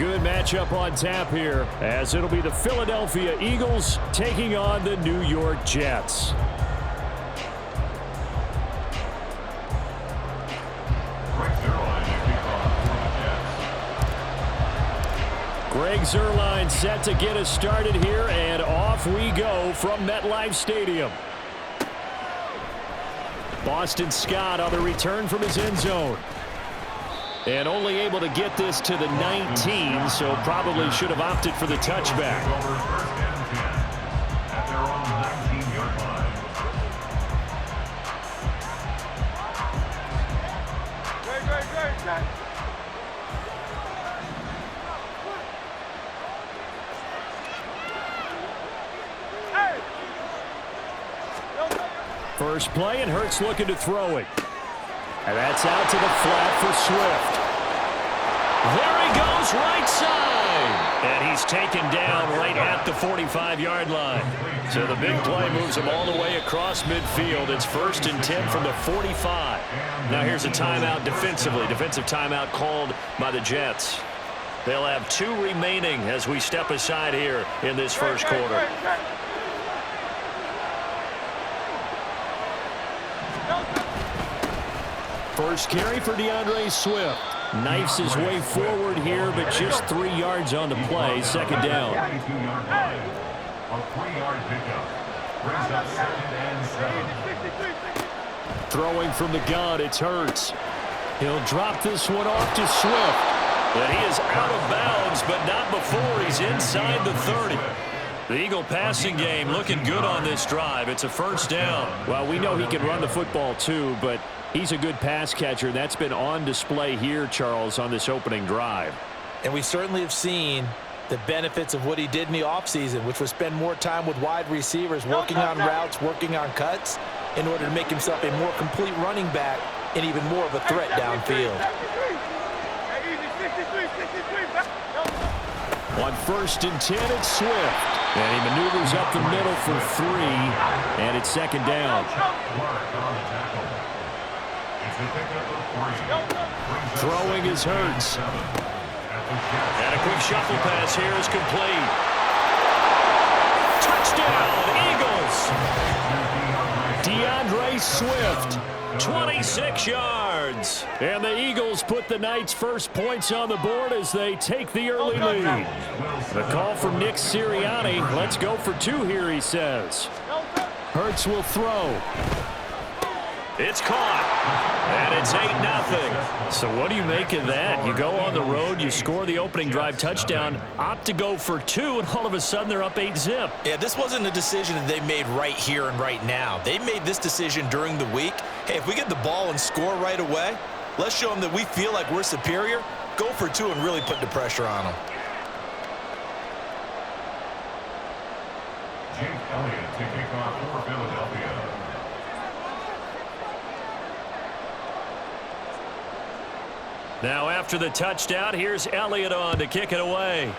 good matchup on tap here, as it'll be the Philadelphia Eagles taking on the New York Jets. Greg Zuerlein set to get us started here, and off we go from MetLife Stadium. Boston Scott on the return from his end zone. And only able to get this to the 19, so probably should have opted for the touchback. First play, and Hurts looking to throw it. And that's out to the flat for Swift. There he goes, right side. And he's taken down right at the 45-yard line. So the big play moves him all the way across midfield. It's 1st and 10 from the 45. Now here's a timeout defensively. Defensive timeout called by the Jets. They'll have 2 remaining as we step aside here in this first quarter. First carry for DeAndre Swift. Knifes his way forward here, but just 3 yards on the play. Second down. A 3-yard pickup. Brings up 2nd and 7. Throwing from the gun, it's Hurts. He'll drop this one off to Swift. And he is out of bounds, but not before he's inside the 30. The Eagle passing game looking good on this drive. It's a first down. Well, we know he can run the football too, but he's a good pass catcher. That's been on display here, Charles, on this opening drive. And we certainly have seen the benefits of what he did in the offseason, which was spend more time with wide receivers, working on routes, working on cuts, in order to make himself a more complete running back and even more of a threat downfield. On 1st and 10, it's Swift. And he maneuvers up the middle for 3, and it's second down. Throwing is Hurts. And a quick shuffle pass here is complete. Touchdown, Eagles! DeAndre Swift, 26 yards. And the Eagles put the Knights' first points on the board as they take the early lead. The call from Nick Sirianni. Let's go for 2 here, he says. Hurts will throw. It's caught. And it's 8-0. So what do you make of that? You go on the road, you score the opening drive touchdown, opt to go for 2, and all of a sudden they're up 8-zip. Yeah, this wasn't a decision that they made right here and right now. They made this decision during the week. Hey, if we get the ball and score right away, let's show them that we feel like we're superior. Go for 2 and really put the pressure on them. Jake Elliott to kick off for Philadelphia. Now after the touchdown, here's Elliott on to kick it away.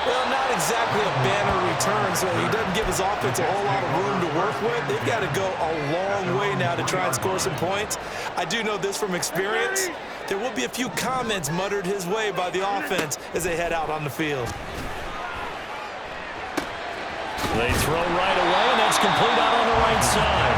Well, not exactly a banner return, so he doesn't give his offense a whole lot of room to work with. They've got to go a long way now to try and score some points. I do know this from experience. There will be a few comments muttered his way by the offense as they head out on the field. They throw right away, and that's complete out on the right side.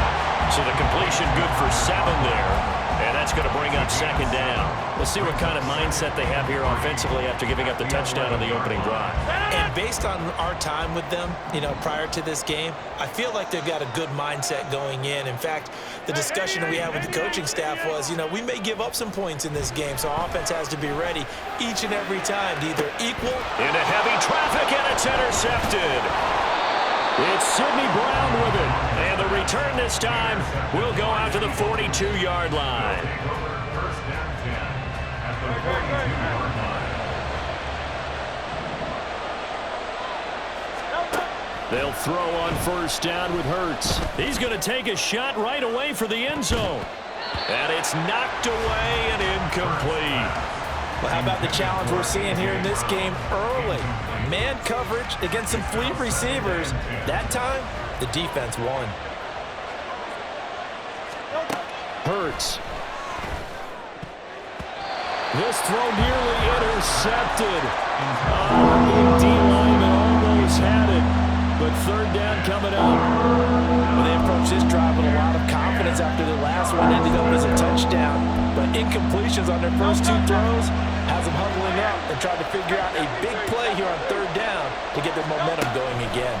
So the completion good for 7 there. And that's going to bring up second down. We'll see what kind of mindset they have here offensively after giving up the touchdown on the opening drive. And based on our time with them, prior to this game, I feel like they've got a good mindset going in. In fact, the discussion that we had with the coaching staff was, we may give up some points in this game, so our offense has to be ready each and every time to either equal. Into heavy traffic, and it's intercepted. It's Sidney Brown with it. And the return this time will go out to the 42-yard line. They'll throw on first down with Hurts. He's going to take a shot right away for the end zone. And it's knocked away and incomplete. Well, how about the challenge we're seeing here in this game early? Man coverage against some fleet receivers. That time, the defense won. Hurts. This throw nearly intercepted. The D-lineman almost had it, but third down coming up. Well, they approached this drive with a lot of confidence after the last one ended up as a touchdown. But incompletions on their first two throws has them huddling up and trying to figure out a big play here on third down to get their momentum going again.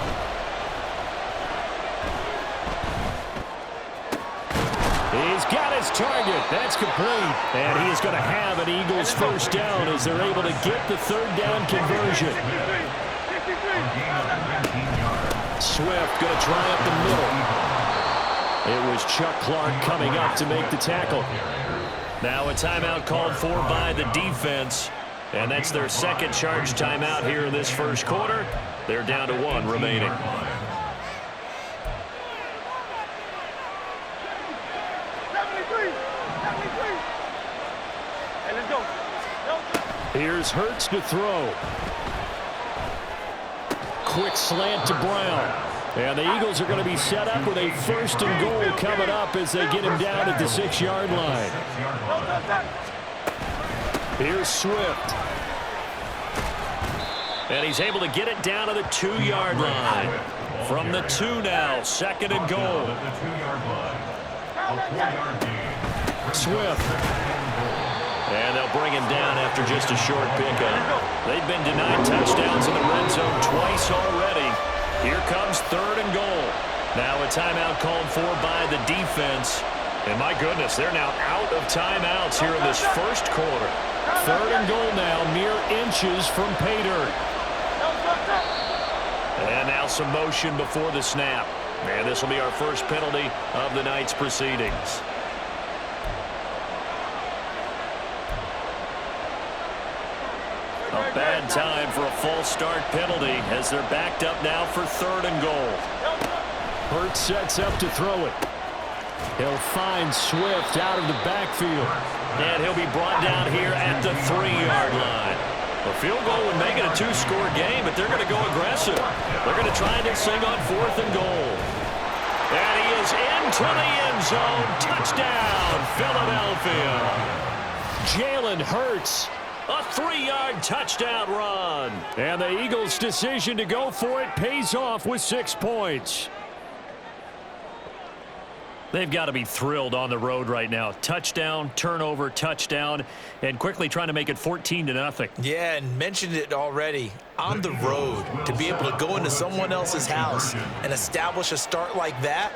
He's got his target. That's complete. And he is going to have an Eagles first down as they're able to get the third down conversion. Swift going to try up the middle. It was Chuck Clark coming up to make the tackle. Now a timeout called for by the defense. And that's their second charge timeout here in this first quarter. They're down to one remaining. Here's Hurts to throw. Quick slant to Brown. And the Eagles are going to be set up with a first and goal coming up as they get him down at the 6-yard line. Here's Swift. And he's able to get it down to the 2-yard line. From the 2 now, second and goal. Swift. And they'll bring him down after just a short pickup. They've been denied touchdowns in the red zone twice already. Here comes third and goal. Now a timeout called for by the defense. And my goodness, they're now out of timeouts here in this first quarter. Third and goal now, mere inches from pay dirt. And now some motion before the snap. And this will be our first penalty of the night's proceedings. A bad time for a false start penalty as they're backed up now for third and goal. Hurts sets up to throw it. He'll find Swift out of the backfield. And he'll be brought down here at the 3-yard line. A field goal would make it a 2-score game, but they're going to go aggressive. They're going to try this thing on fourth and goal. And he is into the end zone. Touchdown, Philadelphia. Jalen Hurts. A 3-yard touchdown run. And the Eagles' decision to go for it pays off with 6 points. They've got to be thrilled on the road right now. Touchdown, turnover, touchdown, and quickly trying to make it 14-0. Yeah, and mentioned it already. On the road, to be able to go into someone else's house and establish a start like that,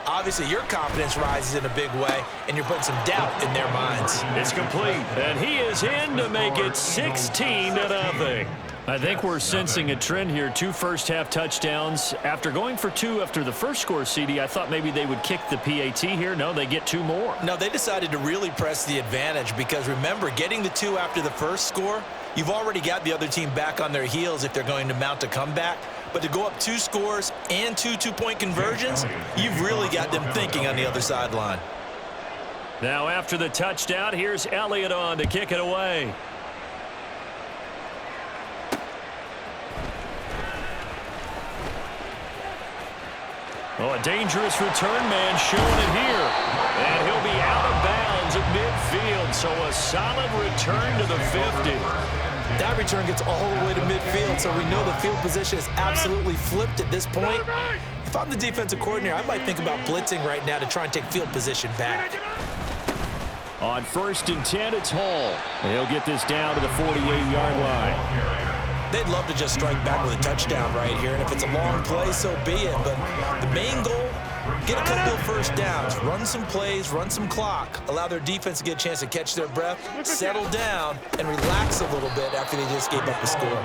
obviously your confidence rises in a big way, and you're putting some doubt in their minds. It's complete, and he is in to make it 16-0. I think we're sensing a trend here. 2 first-half touchdowns. After going for 2 after the first score, CD, I thought maybe they would kick the PAT here. No, they get 2 more. No, they decided to really press the advantage because, remember, getting the 2 after the first score, you've already got the other team back on their heels if they're going to mount a comeback. But to go up 2 scores and 2 two-point conversions, you've really got them thinking on the other sideline. Now after the touchdown, here's Elliott on to kick it away. Oh, a dangerous return man showing it here. And he'll be out of bounds at midfield, so a solid return to the 50. That return gets all the way to midfield, so we know the field position is absolutely flipped at this point. If I'm the defensive coordinator, I might think about blitzing right now to try and take field position back. On 1st and 10, it's Hall. And he'll get this down to the 48-yard line. They'd love to just strike back with a touchdown right here, and if it's a long play, so be it. But the main goal, get a couple of first downs, run some plays, run some clock, allow their defense to get a chance to catch their breath, settle down, and relax a little bit after they just gave up the score.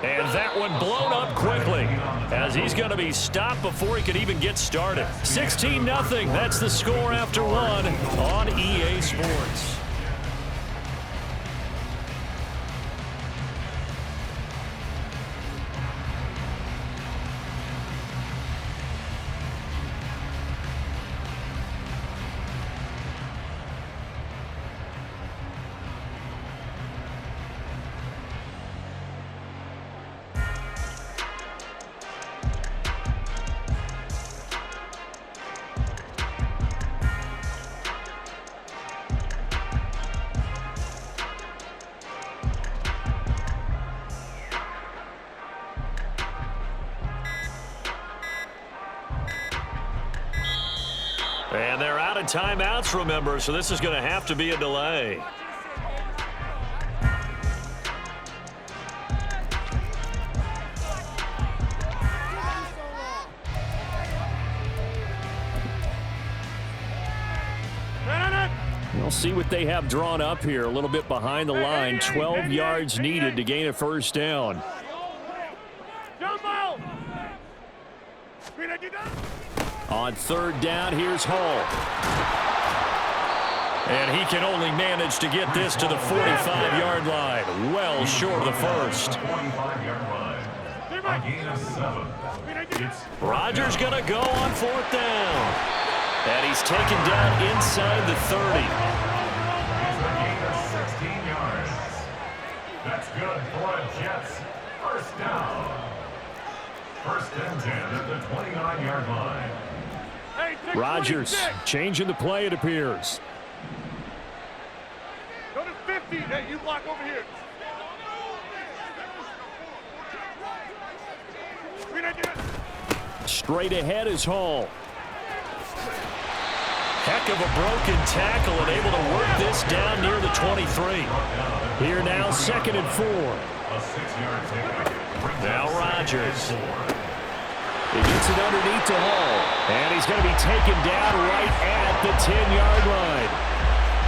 And that one blown up quickly as he's going to be stopped before he could even get started. 16-0. That's the score after 1 on EA Sports. And they're out of timeouts, remember, so this is going to have to be a delay. We'll see what they have drawn up here. A little bit behind the line. 12 yards needed to gain a first down. On third down, here's Hall. And he can only manage to get this to the 45-yard line. Well short of the first. Rodgers going to go on fourth down. And he's taken down inside the 30. That's good for a Jets. First down. First and 10 at the 29-yard line. Rodgers changing the play, it appears. Go to 50. Hey, you block over here. Straight ahead is Hall. Heck of a broken tackle and able to work this down near the 23. Here now, 2nd and 4. Now Rodgers. He gets it underneath to Hall. And he's going to be taken down right at the 10-yard line.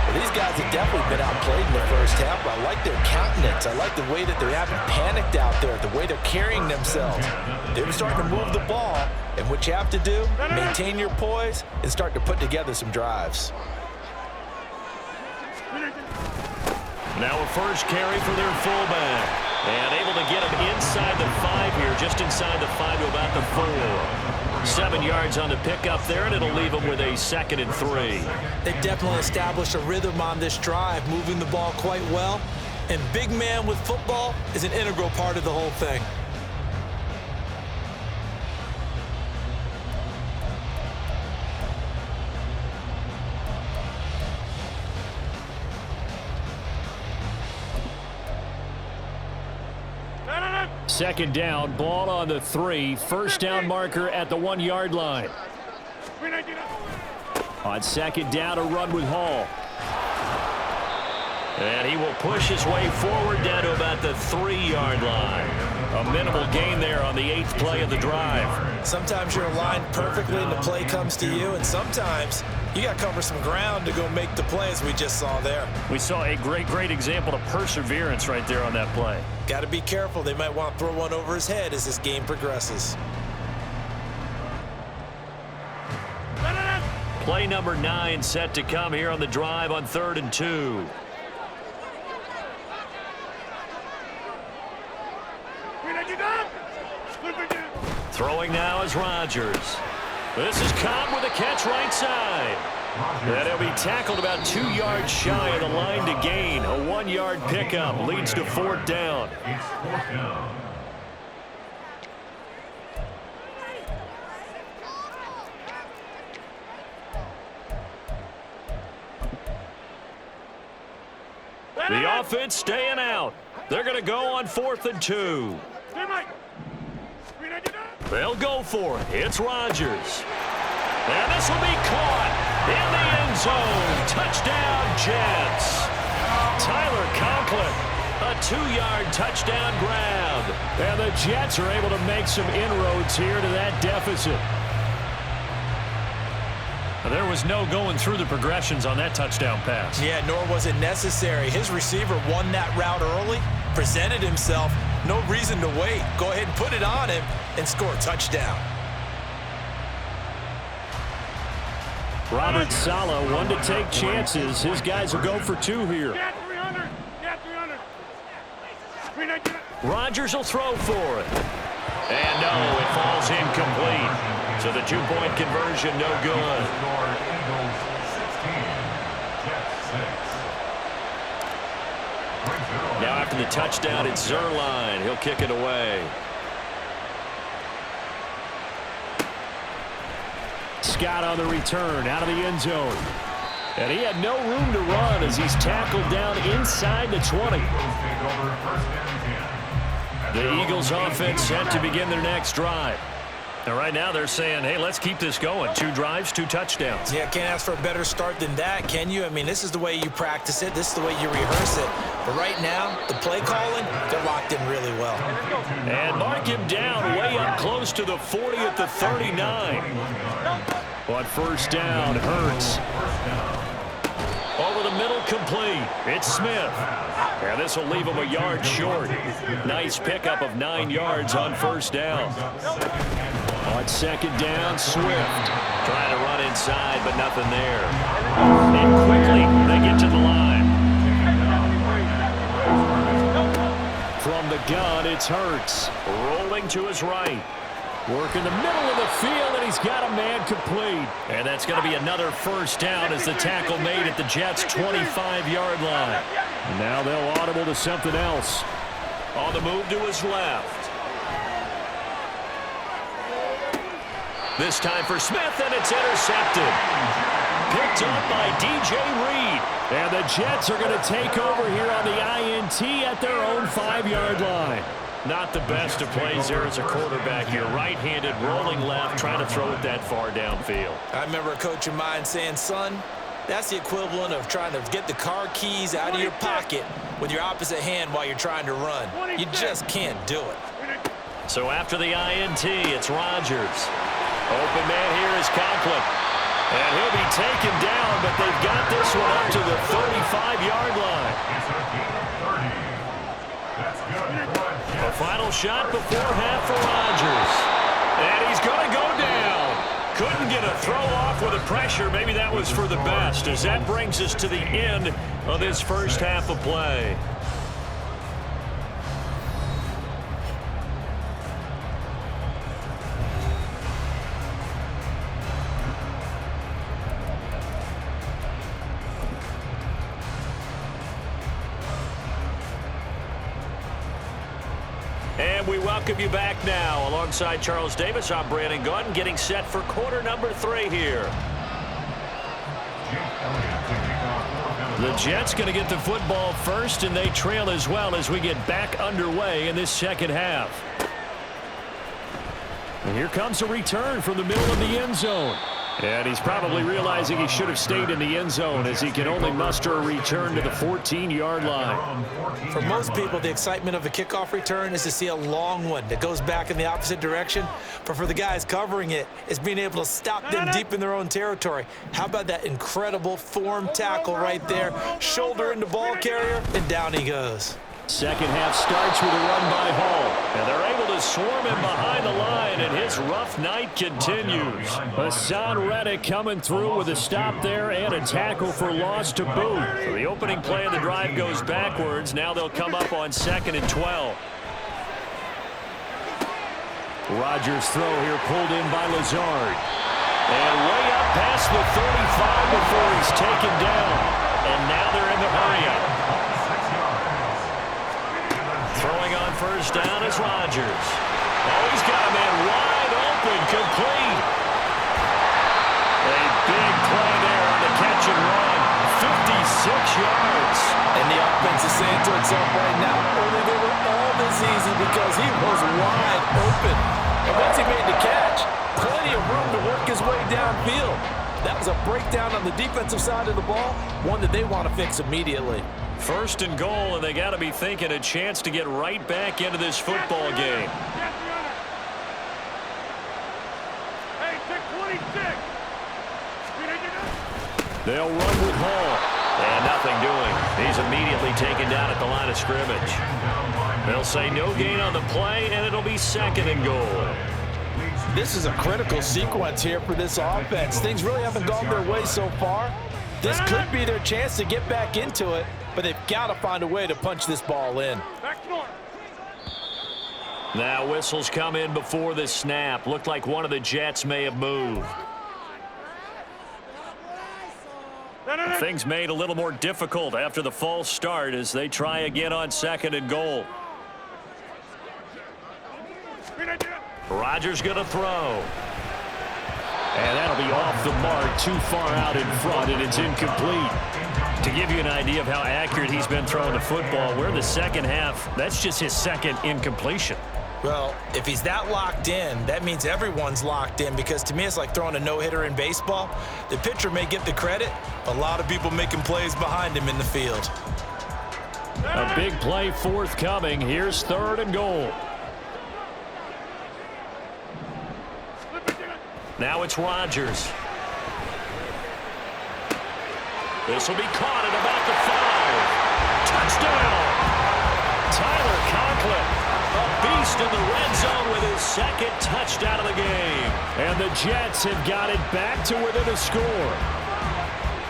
Well, these guys have definitely been outplayed in the first half. I like their countenance. I like the way that they haven't panicked out there, the way they're carrying themselves. They're starting to move the ball. And what you have to do, maintain your poise and start to put together some drives. Now a first carry for their fullback. And able to get him inside the 5 here, just inside the 5 to about the 4. 7 yards on the pickup there, and it'll leave him with a 2nd and 3. They've definitely established a rhythm on this drive, moving the ball quite well. And big man with football is an integral part of the whole thing. Second down, ball on the 3. First down marker at the 1-yard line. On second down, a run with Hall. And he will push his way forward down to about the 3-yard line. A minimal gain there on the 8th play of the drive. Sometimes you're aligned perfectly and the play comes to you, and sometimes you got to cover some ground to go make the play, as we just saw there. We saw a great example of perseverance right there on that play. Got to be careful. They might want to throw one over his head as this game progresses. Play number 9 set to come here on the drive on 3rd and 2. Throwing now is Rodgers. This is Cobb with a catch right side. And he'll be tackled about 2 yards shy of the line to gain. A 1-yard pickup leads to 4th down. It's 4th down. The offense staying out. They're going to go on 4th and 2. They'll go for it. It's Rodgers. And this will be caught in the end zone. Touchdown, Jets. Tyler Conklin, a 2-yard touchdown grab. And the Jets are able to make some inroads here to that deficit. There was no going through the progressions on that touchdown pass. Yeah, nor was it necessary. His receiver won that route early, presented himself. No reason to wait. Go ahead and put it on him and score a touchdown. Robert Saleh, one to take chances. His guys will go for 2 here. Rodgers will throw for it. And no, it falls incomplete. So the 2-point conversion, no good. Now after the touchdown, it's Zuerlein. He'll kick it away. Scott on the return out of the end zone. And he had no room to run as he's tackled down inside the 20. The Eagles offense set to begin their next drive. And right now they're saying, hey, let's keep this going. 2 drives, 2 touchdowns. Yeah, can't ask for a better start than that, can you? I mean, this is the way you practice it. This is the way you rehearse it. But right now, the play calling, they're locked in really well. And mark him down way up close to the 40 at the 39. But first down, Hurts. Over the middle, complete. It's Smith. And this will leave him a yard short. Nice pickup of 9 yards on first down. On second down, Swift. Trying to run inside, but nothing there. And quickly, they get to the line. From the gun, it's Hurts. Rolling to his right. Work in the middle of the field, and he's got a man complete. And that's going to be another first down as the tackle made at the Jets' 25-yard line. Now they'll audible to something else. On the move to his left. This time for Smith, and it's intercepted. Picked up by DJ Reed. And the Jets are going to take over here on the INT at their own 5-yard line. Not the best of plays there as a quarterback. You're right-handed, rolling left, trying to throw it that far downfield. I remember a coach of mine saying, son, that's the equivalent of trying to get the car keys out of your pocket with your opposite hand while you're trying to run. You just can't do it. So after the INT, it's Rodgers. Open man here is Conklin. And he'll be taken down, but they've got this one up to the 35-yard line. A final shot before half for Rodgers. And he's going to go down. Couldn't get a throw off with the pressure. Maybe that was for the best, as that brings us to the end of this first half of play. And we welcome you back now. Alongside Charles Davis, I'm Brandon Gaudin, getting set for quarter number 3 here. The Jets going to get the football first, and they trail as well as we get back underway in this second half. And here comes a return from the middle of the end zone. And he's probably realizing he should have stayed in the end zone, as he can only muster a return to the 14-yard line. For most people, the excitement of a kickoff return is to see a long one that goes back in the opposite direction. But for the guys covering it, it's being able to stop them deep in their own territory. How about that incredible form tackle right there? Shoulder into ball carrier, and down he goes. Second half starts with a run by Hall. And they're able to swarm him behind the line, and his rough night continues. Hassan Reddick coming through with a stop there and a tackle for loss to boot. So the opening play of the drive goes backwards. Now they'll come up on 2nd and 12. Rodgers' throw here pulled in by Lazard. And way up past the 35 before he's taken down. And now they're in the hurry-up. Throwing on first down is Rodgers. Oh, he's got a man wide open, complete. A big play there on the catch and run. 56 yards. And the offense is saying to itself right now, only they were all this easy because he was wide open. And once he made the catch, plenty of room to work his way downfield. That was a breakdown on the defensive side of the ball, one that they want to fix immediately. First and goal, and they got to be thinking a chance to get right back into this football game. They'll run with Hall. And nothing doing. He's immediately taken down at the line of scrimmage. They'll say no gain on the play, and it'll be 2nd and goal. This is a critical sequence here for this offense. Things really haven't gone their way so far. This could be their chance to get back into it, but they've got to find a way to punch this ball in. Now whistles come in before the snap. Looked like one of the Jets may have moved. Things made a little more difficult after the false start as they try again on 2nd and goal. Rodgers going to throw. And that'll be off the mark, too far out in front, and it's incomplete. To give you an idea of how accurate he's been throwing the football, we're in the second half. That's just his 2nd incompletion. Well, if he's that locked in, that means everyone's locked in, because to me it's like throwing a no-hitter in baseball. The pitcher may get the credit, a lot of people making plays behind him in the field. A big play forthcoming. Here's 3rd and goal. Now it's Rodgers. This will be caught at about the 5. Touchdown! Tyler Conklin, a beast in the red zone with his 2nd touchdown of the game. And the Jets have got it back to within a score.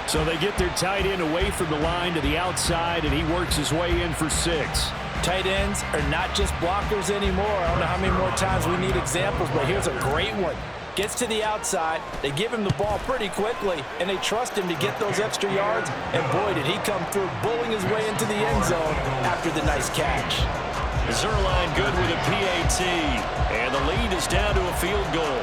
So they get their tight end away from the line to the outside, and he works his way in for 6. Tight ends are not just blockers anymore. I don't know how many more times we need examples, but here's a great one. Gets to the outside, they give him the ball pretty quickly, and they trust him to get those extra yards, and boy, did he come through, bullying his way into the end zone after the nice catch. Zuerlein good with a PAT, and the lead is down to a field goal.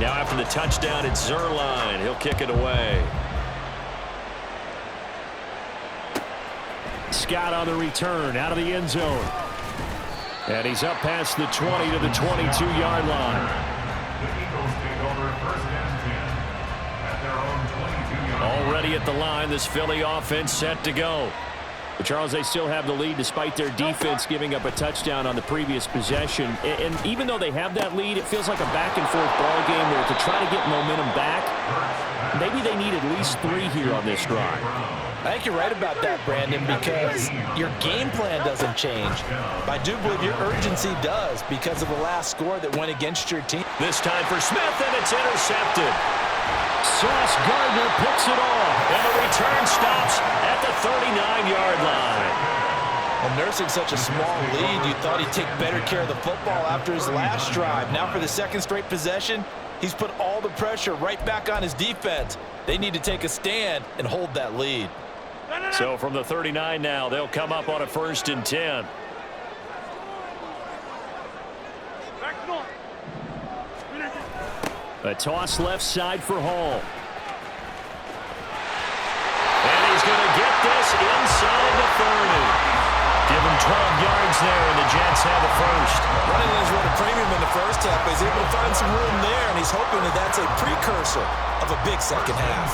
Now after the touchdown, it's Zuerlein. He'll kick it away. Scott on the return out of the end zone. And he's up past the 20 to the 22-yard line. The Eagles take over 1st and 10 at their own 22-yard line. Already at the line, this Philly offense set to go. But Charles, they still have the lead despite their defense giving up a touchdown on the previous possession. And even though they have that lead, it feels like a back-and-forth ball game where to try to get momentum back, maybe they need at least 3 here on this drive. I think you're right about that, Brandon, because your game plan doesn't change. I do believe your urgency does because of the last score that went against your team. This time for Smith, and it's intercepted. Sauce Gardner picks it off, and the return stops at the 39-yard line. Well, nursing such a small lead, you thought he'd take better care of the football after his last drive. Now for the 2nd straight possession, he's put all the pressure right back on his defense. They need to take a stand and hold that lead. So from the 39 now, they'll come up on a 1st and 10. A toss left side for Hall. And he's going to get this inside the 30. Give him 12 yards there, and the Jets have the 1st. Running lanes run a premium in the first half, but he's able to find some room there, and he's hoping that that's a precursor of a big second half.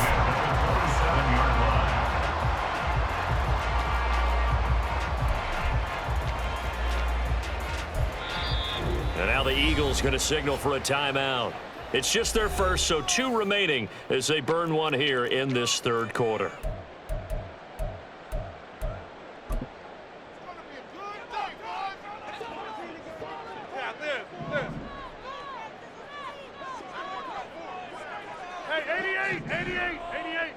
And now the Eagles going to signal for a timeout. It's just their first, so 2 remaining as they burn one here in this 3rd quarter. Hey, 88.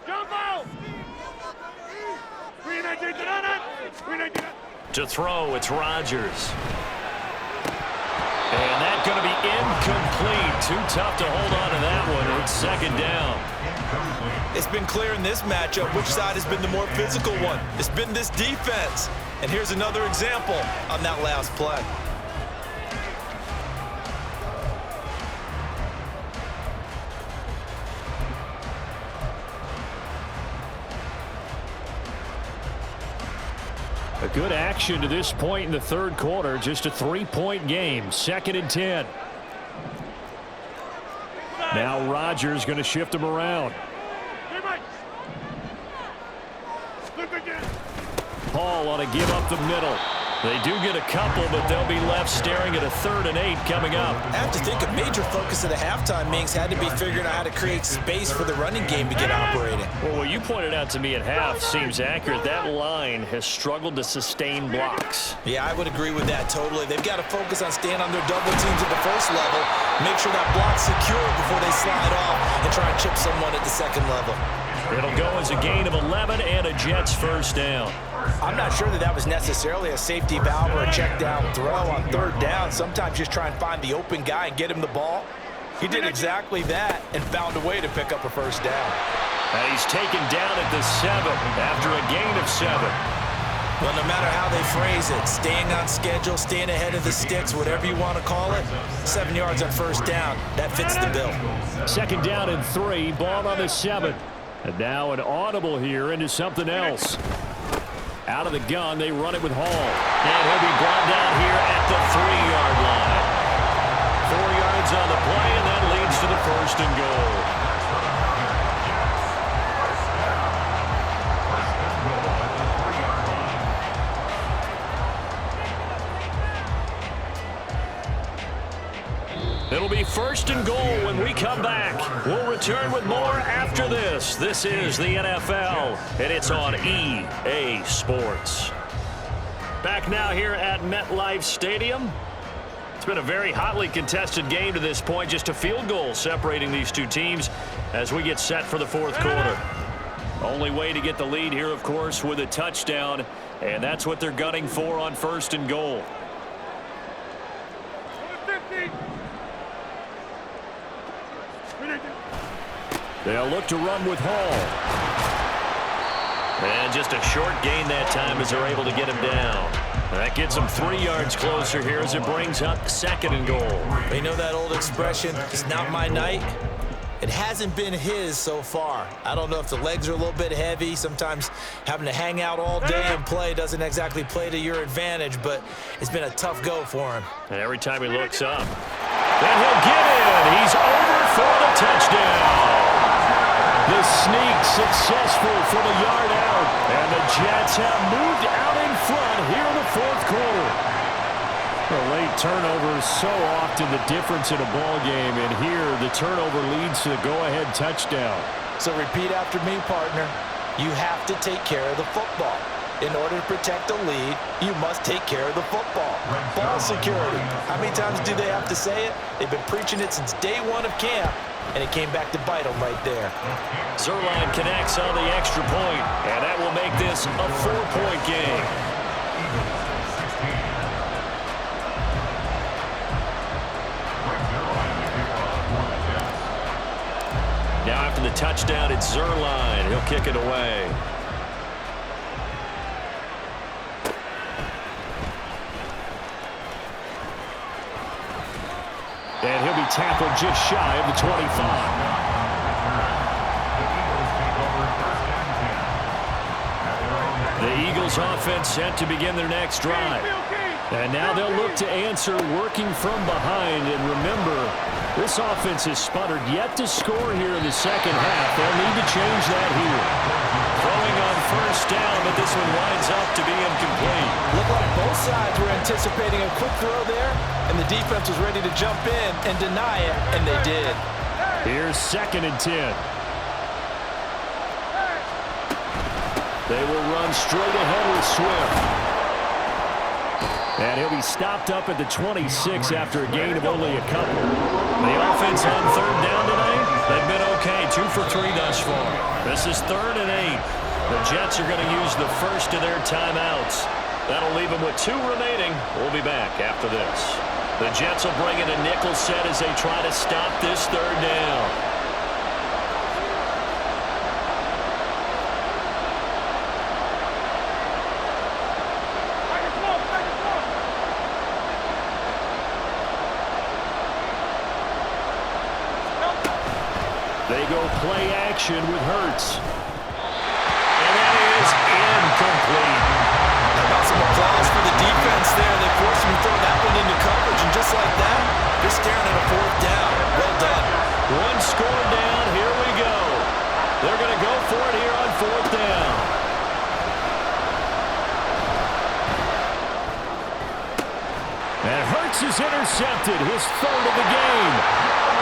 Jump out! To throw, it's Rodgers. And that's going to be incomplete. Too tough to hold on to that one. It's 2nd down. It's been clear in this matchup which side has been the more physical one. It's been this defense. And here's another example on that last play. A good action to this point in the 3rd quarter. Just a 3-point game. 2nd and 10. Now Rodgers going to shift him around. Paul on a give up the middle. They do get a couple, but they'll be left staring at a 3rd and 8 coming up. I have to think a major focus of the halftime meetings had to be figuring out how to create space for the running game to get operating. Well, what you pointed out to me at half seems accurate. That line has struggled to sustain blocks. Yeah, I would agree with that totally. They've got to focus on staying on their double teams at the 1st level, make sure that block's secure before they slide off and try and chip someone at the 2nd level. It'll go as a gain of 11 and a Jets 1st down. I'm not sure that was necessarily a safety valve or a check down throw on 3rd down. Sometimes just try and find the open guy and get him the ball. He did exactly that and found a way to pick up a 1st down. And he's taken down at the 7 after a gain of 7. Well, no matter how they phrase it, staying on schedule, staying ahead of the sticks, whatever you want to call it, 7 yards on first down, that fits the bill. 2nd down and 3, ball on the 7. And now an audible here into something else. Out of the gun, they run it with Hall. And he'll be brought down here at the 3-yard line. 4 yards on the play, and that leads to the 1st and goal. It'll be 1st and goal when we come back. We'll return with more after this. This is the NFL, and it's on EA Sports. Back now here at MetLife Stadium. It's been a very hotly contested game to this point. Just a field goal separating these two teams as we get set for the 4th quarter. Only way to get the lead here, of course, with a touchdown, and that's what they're gunning for on 1st and goal. They'll look to run with Hall. And just a short gain that time as they're able to get him down. That gets them 3 yards closer here as it brings up 2nd and goal. You know that old expression, it's not my night? It hasn't been his so far. I don't know if the legs are a little bit heavy. Sometimes having to hang out all day and play doesn't exactly play to your advantage, but it's been a tough go for him. And every time he looks up, then he'll get in. He's over for the touchdown. The sneak successful from a yard out. And the Jets have moved out in front here in the 4th quarter. The late turnover is so often the difference in a ball game, and here the turnover leads to the go-ahead touchdown. So repeat after me, partner. You have to take care of the football. In order to protect a lead, you must take care of the football. Ball security. How many times do they have to say it? They've been preaching it since day 1 of camp, and it came back to bite them right there. Zuerlein connects on the extra point, and that will make this a 4-point game. Now after the touchdown, it's Zuerlein. He'll kick it away. And he'll be tackled just shy of the 25. The Eagles offense set to begin their next drive. And now they'll look to answer working from behind. And remember, this offense has sputtered yet to score here in the 2nd half. They'll need to change that here. Throwing on 1st down, but this one winds up to be incomplete. Looked like both sides were anticipating a quick throw there, and the defense was ready to jump in and deny it, and they did. Here's 2nd and 10. They will run straight ahead with Swift. And he'll be stopped up at the 26 after a gain of only a couple. The offense on 3rd down tonight, they've been okay, 2 for 3 thus far. This is 3rd and 8. The Jets are going to use the first of their timeouts. That'll leave them with 2 remaining. We'll be back after this. The Jets will bring in a nickel set as they try to stop this 3rd down. They go play action with Hurts. And that is incomplete. How about some applause for the defense there? They forced him to throw that one into coverage, and just like that, they're staring at a 4th down. Well done. 1 score down. Here we go. They're going to go for it here on 4th down. And Hurts is intercepted. His 3rd of the game.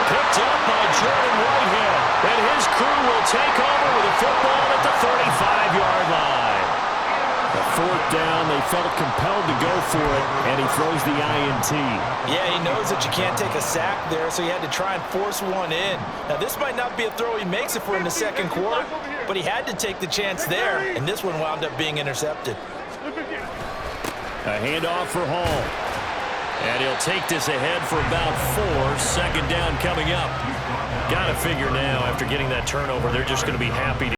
Picked up by Jordan Whitehead. And his crew will take over with a football at the 35-yard line. The 4th down, they felt compelled to go for it, and he throws the INT. Yeah, he knows that you can't take a sack there, so he had to try and force one in. Now, this might not be a throw he makes if we're in the 2nd quarter, but he had to take the chance there, and this one wound up being intercepted. A handoff for Hall. And he'll take this ahead for about 4. 2nd down coming up. Got to figure now, after getting that turnover, they're just going to be happy to